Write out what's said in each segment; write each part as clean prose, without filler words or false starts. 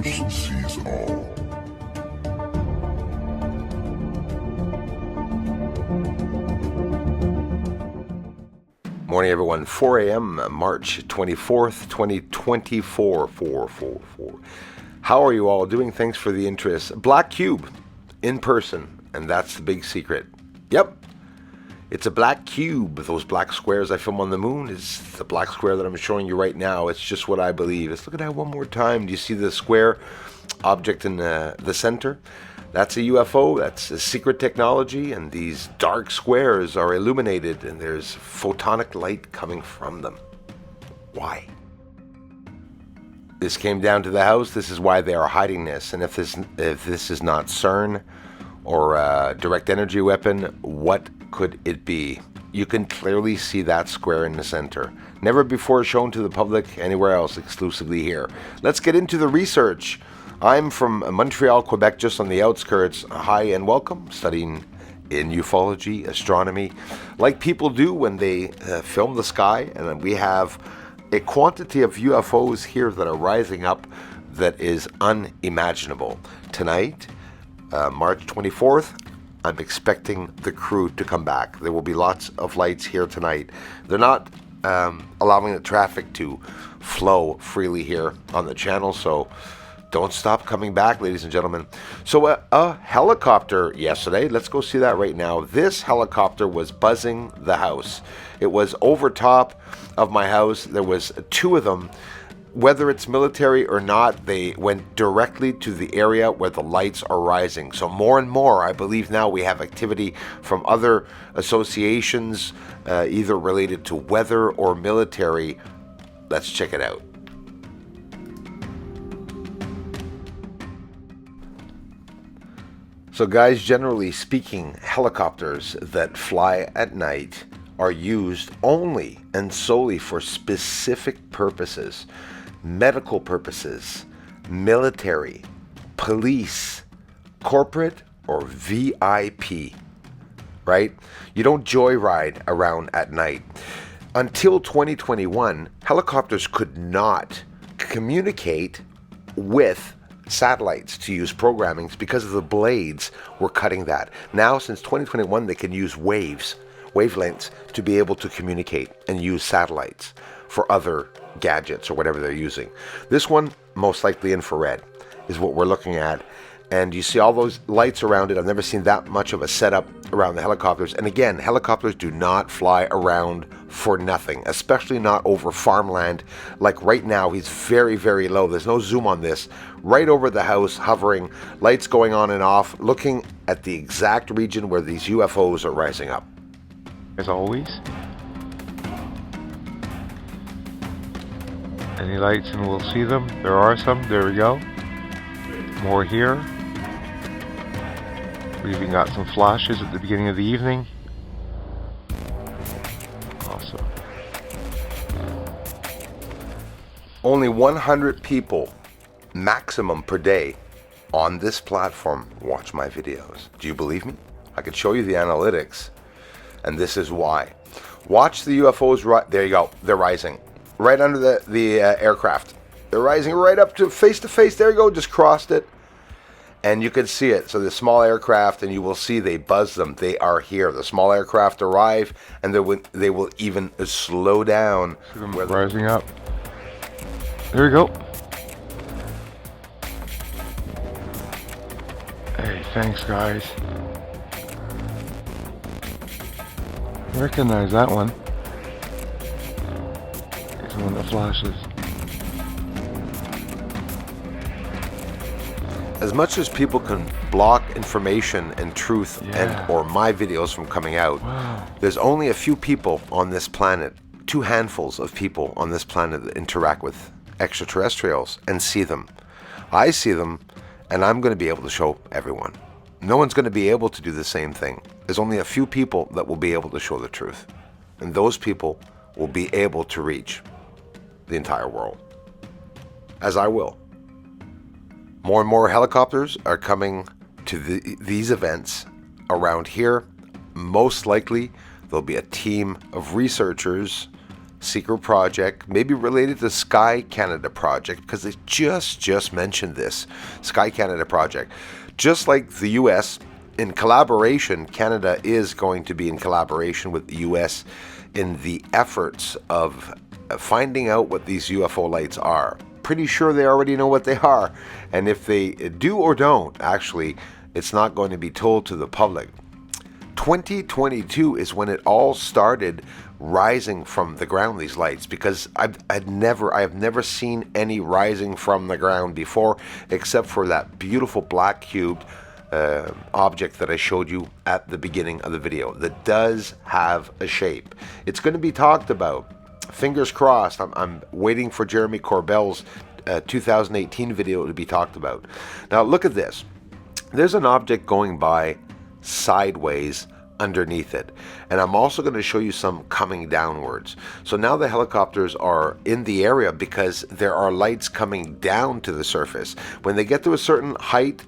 Bruce Sees All. Morning, everyone. 4 a.m., March 24th, 2024. How are you all doing? Thanks for the interest. Black Cube in person, and that's the big secret. Yep. It's a black cube. Those black squares I film on the moon is the black square that I'm showing you right now. It's just what I believe. Let's look at that one more time. Do you see the square object in the center? That's a UFO. That's a secret technology, and these dark squares are illuminated, and there's photonic light coming from them. Why? This came down to the house. This is why they are hiding this. And if this is not CERN or a direct energy weapon, what could it be? You can clearly see that square in the center. Never before shown to the public anywhere else, exclusively here. Let's get into the research. I'm from Montreal, Quebec, just on the outskirts. Hi and welcome, studying in ufology, astronomy, like people do when they film the sky. And we have a quantity of UFOs here that are rising up that is unimaginable. Tonight, March 24th, I'm expecting the crew to come back. There will be lots of lights here tonight. They're not allowing the traffic to flow freely here on the channel, so don't stop coming back, ladies and gentlemen. So a helicopter yesterday, let's go see that right now. This helicopter was buzzing the house. It was over top of my house. There was two of them. Whether it's military or not, they went directly to the area where the lights are rising. So more and more, I believe now we have activity from other associations, either related to weather or military. Let's check it out. So guys, generally speaking, helicopters that fly at night are used only and solely for specific purposes. Medical purposes, military, police, corporate, or VIP, right? You don't joyride around at night. Until 2021, helicopters could not communicate with satellites to use programming because of the blades were cutting that. Now, since 2021, they can use wavelengths to be able to communicate and use satellites for other gadgets or whatever they're using. This one, most likely infrared, is what we're looking at. And you see all those lights around it. I've never seen that much of a setup around the helicopters. And again, helicopters do not fly around for nothing, especially not over farmland. Like right now, he's very, very low. There's no zoom on this. Right over the house, hovering, lights going on and off, looking at the exact region where these UFOs are rising up. As always. Any lights and we'll see them. There are some. There we go. More here. We even got some flashes at the beginning of the evening. Awesome. Only 100 people maximum per day on this platform watch my videos. Do you believe me? I could show you the analytics, and this is why. Watch the UFOs. There you go. They're rising. Right under the aircraft. They're rising right up to face. There you go, just crossed it. And you can see it. So the small aircraft, and you will see they buzz them. They are here. The small aircraft arrive, and they will even slow down. See them rising up. There we go. Hey, thanks guys. Recognize that one. One that flashes. As much as people can block information and truth and or my videos from coming out, there's only a few people on this planet, two handfuls of people on this planet that interact with extraterrestrials and see them. I see them, and I'm going to be able to show everyone. No one's going to be able to do the same thing. There's only a few people that will be able to show the truth, and those people will be able to reach the entire world, as I will. More and more helicopters are coming to these events around here. Most likely there'll be a team of researchers secret project, maybe related to Sky Canada project, because they just mentioned this Sky Canada project. Just like the US in collaboration, Canada is going to be in collaboration with the US in the efforts of finding out what these UFO lights are. Pretty sure they already know what they are, and if they do or don't, actually, it's not going to be told to the public. 2022 is when it all started rising from the ground, these lights, because I have never seen any rising from the ground before, except for that beautiful black cubed object that I showed you at the beginning of the video that does have a shape. It's going to be talked about. Fingers crossed. I'm waiting for Jeremy Corbell's 2018 video to be talked about. Now look at this. There's an object going by sideways underneath it, and I'm also going to show you some coming downwards. So now the helicopters are in the area because there are lights coming down to the surface. When they get to a certain height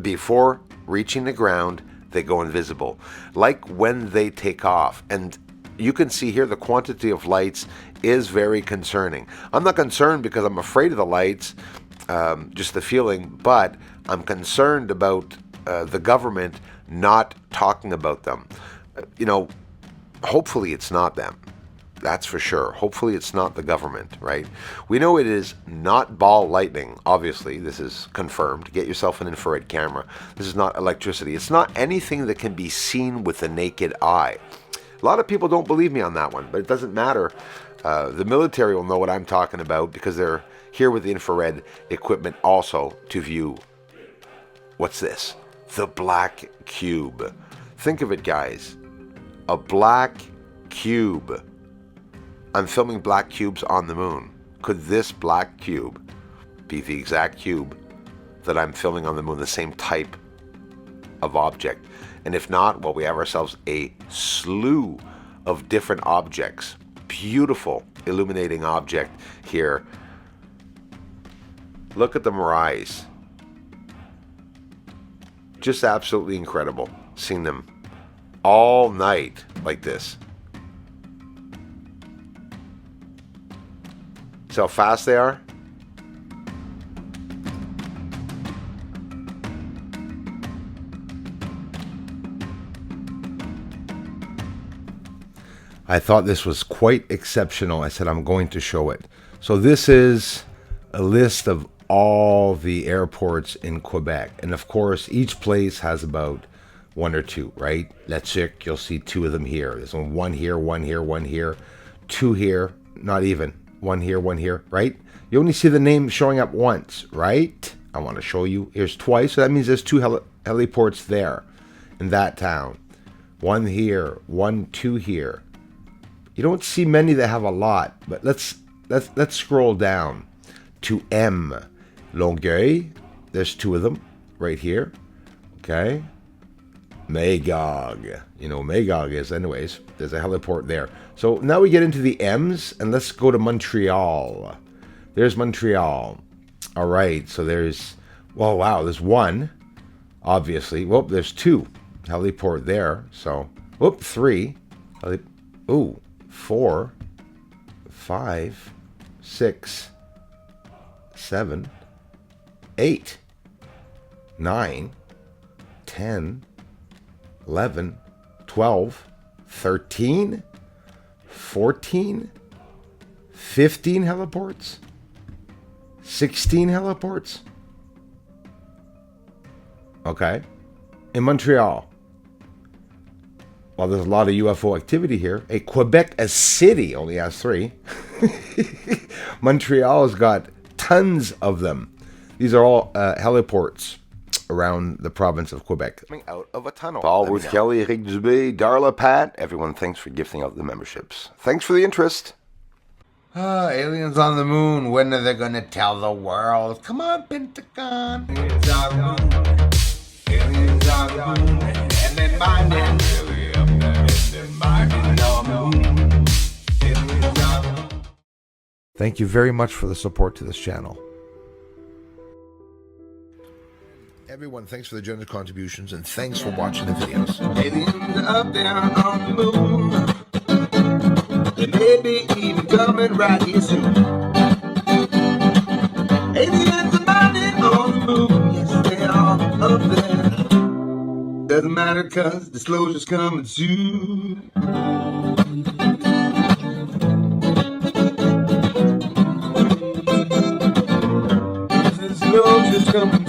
before reaching the ground, they go invisible, like when they take off. And you can see here the quantity of lights is very concerning. I'm not concerned because I'm afraid of the lights, just the feeling, but I'm concerned about the government not talking about them. Hopefully it's not them. That's for sure. Hopefully it's not the government, right? We know it is not ball lightning. Obviously, this is confirmed. Get yourself an infrared camera. This is not electricity. It's not anything that can be seen with the naked eye. A lot of people don't believe me on that one, but it doesn't matter. The military will know what I'm talking about because they're here with the infrared equipment also to view. What's this? The black cube. Think of it, guys. A black cube. I'm filming black cubes on the moon. Could this black cube be the exact cube that I'm filming on the moon, the same type of object? And if not, well, we have ourselves a slew of different objects. Beautiful illuminating object here. Look at the mirage. Just absolutely incredible seeing them all night like this. See how fast they are? I thought this was quite exceptional. I said I'm going to show it. So this is a list of all the airports in Quebec. And of course, each place has about one or two, right? Let's check. You'll see two of them here. There's one here, one here, one here, two here, not even. One here, right? You only see the name showing up once, right? I want to show you. Here's twice. So that means there's two heliports there in that town. One here, two here. You don't see many that have a lot, but let's scroll down to M. Longueuil. There's two of them right here. Okay. Magog. You know Magog is, anyways. There's a heliport there. So now we get into the M's, and let's go to Montreal. There's Montreal. All right. So there's, well, wow, there's one, obviously. Well, there's two. Heliport there. So, whoop, three. Ooh, 4, 5, 6, 7, 8, 9, 10, 11, 12, 13, 14, 15 heliports, 16 heliports. Okay. In Montreal. Well, there's a lot of UFO activity here. Quebec, a city, only has 3. Montreal has got tons of them. These are all heliports around the province of Quebec. Coming out of a tunnel. Paul, Ruth Kelly, Eric Dubé, Darla, Pat. Everyone, thanks for gifting out the memberships. Thanks for the interest. Aliens on the moon. When are they going to tell the world? Come on, Pentagon. Aliens on the moon. Aliens on the moon. And they're mining. Thank you very much for the support to this channel. Everyone, thanks for the generous contributions and thanks for watching the videos. Aliens up there on the moon. maybe even coming right here soon. Aliens are landing on the moon, yes they are up there. Doesn't matter 'cause disclosure's coming soon. Disclosure's coming